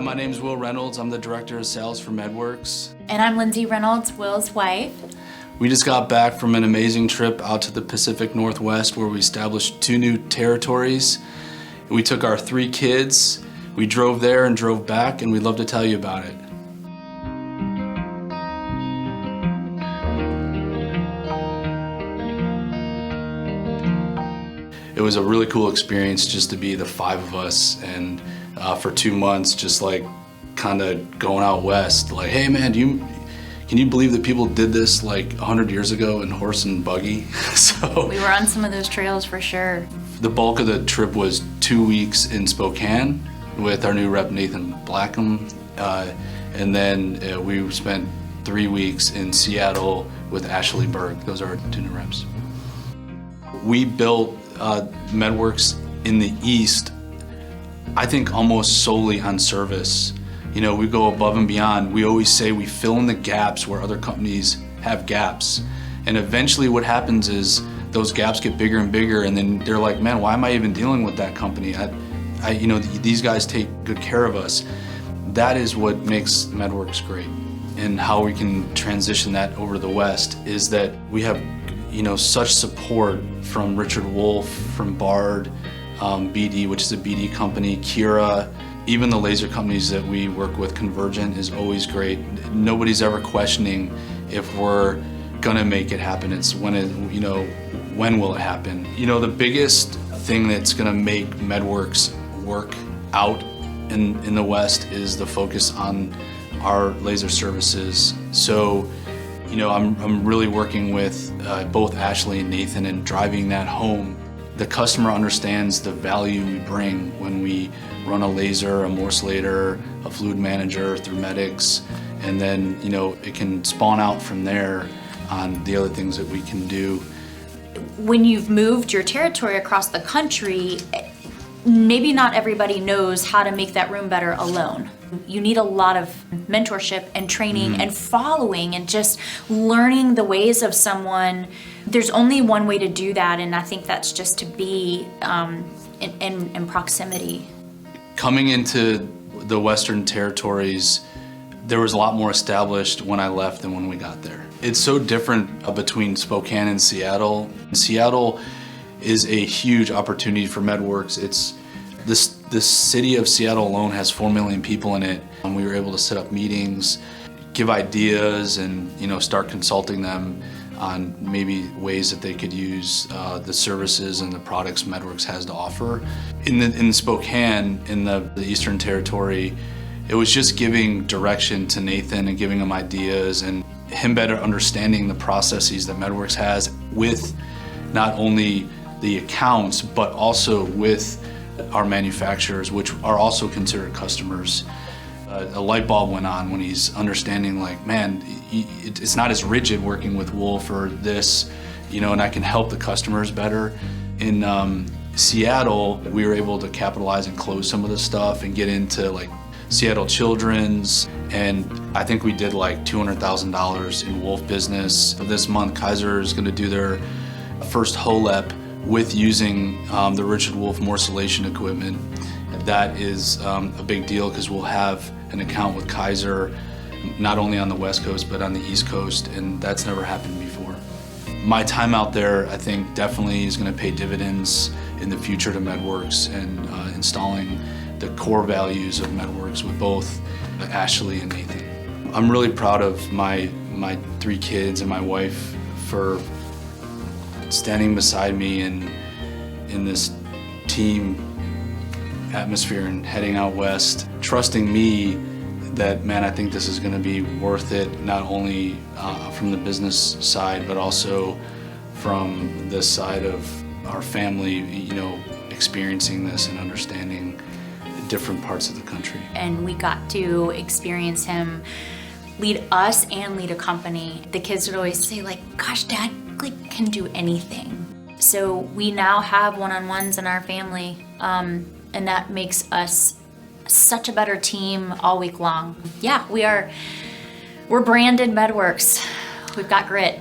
My name's Will Reynolds. I'm the Director of Sales for Medworks. And I'm Lindsay Reynolds, Will's wife. We just got back from an amazing trip out to the Pacific Northwest where we established 2 new territories. We took our 3 kids, we drove there and drove back, and we'd love to tell you about it. It was a really cool experience just to be the 5 of us and for 2 months just like kind of going out west. Like, hey man, can you believe that people did this like 100 years ago in horse and buggy? So we were on some of those trails for sure. The bulk of the trip was 2 weeks in Spokane with our new rep Nathan Blackham, and then we spent 3 weeks in Seattle with Ashley Berg. Those are our 2 new reps. We built Medworks in the East, I think almost solely on service. You know, we go above and beyond. We always say we fill in the gaps where other companies have gaps. And eventually what happens is those gaps get bigger and bigger, and then they're like, man, why am I even dealing with that company? You know, these guys take good care of us. That is what makes Medworks great. And how we can transition that over to the West is that we have, you know, such support from Richard Wolf, from Bard, BD, which is a BD company, Kira, even the laser companies that we work with, Convergent is always great. Nobody's ever questioning if we're gonna make it happen. It's when will it happen? You know, the biggest thing that's gonna make Medworks work out in the West is the focus on our laser services. So, you know, I'm really working with both Ashley and Nathan and driving that home. The customer understands the value we bring when we run a laser, a morcellator, a fluid manager through medics, and then, you know, it can spawn out from there on the other things that we can do. When you've moved your territory across the country, maybe not everybody knows how to make that room better alone. You need a lot of mentorship and training and following and just learning the ways of someone. There's only one way to do that, and I think that's just to be in proximity. Coming into the Western territories, there was a lot more established when I left than when we got there. It's so different between Spokane and Seattle. Seattle is a huge opportunity for Medworks. It's the city of Seattle alone has 4 million people in it, and we were able to set up meetings, give ideas, and, you know, start consulting them on maybe ways that they could use the services and the products Medworks has to offer. In Spokane, in the Eastern Territory, it was just giving direction to Nathan and giving him ideas and him better understanding the processes that Medworks has with not only the accounts, but also with our manufacturers, which are also considered customers. A light bulb went on when he's understanding, like, man, it's not as rigid working with Wolf or this, you know, and I can help the customers better. In Seattle, we were able to capitalize and close some of the stuff and get into like Seattle Children's, and I think we did like $200,000 in Wolf business. This month, Kaiser is gonna do their first HOLEP with using the Richard Wolf morcellation equipment. That is a big deal because we'll have an account with Kaiser not only on the West Coast but on the East Coast, and that's never happened before. My time out there, I think, definitely is going to pay dividends in the future to Medworks and installing the core values of Medworks with both Ashley and Nathan. I'm really proud of my 3 kids and my wife for standing beside me in this team atmosphere and heading out west, trusting me that, man, I think this is going to be worth it, not only from the business side, but also from this side of our family, you know, experiencing this and understanding different parts of the country. And we got to experience him lead us and lead a company. The kids would always say, like, gosh, Dad, like, can do anything. So we now have one-on-ones in our family, and that makes us such a better team all week long. Yeah, we're branded Medworks. We've got grit.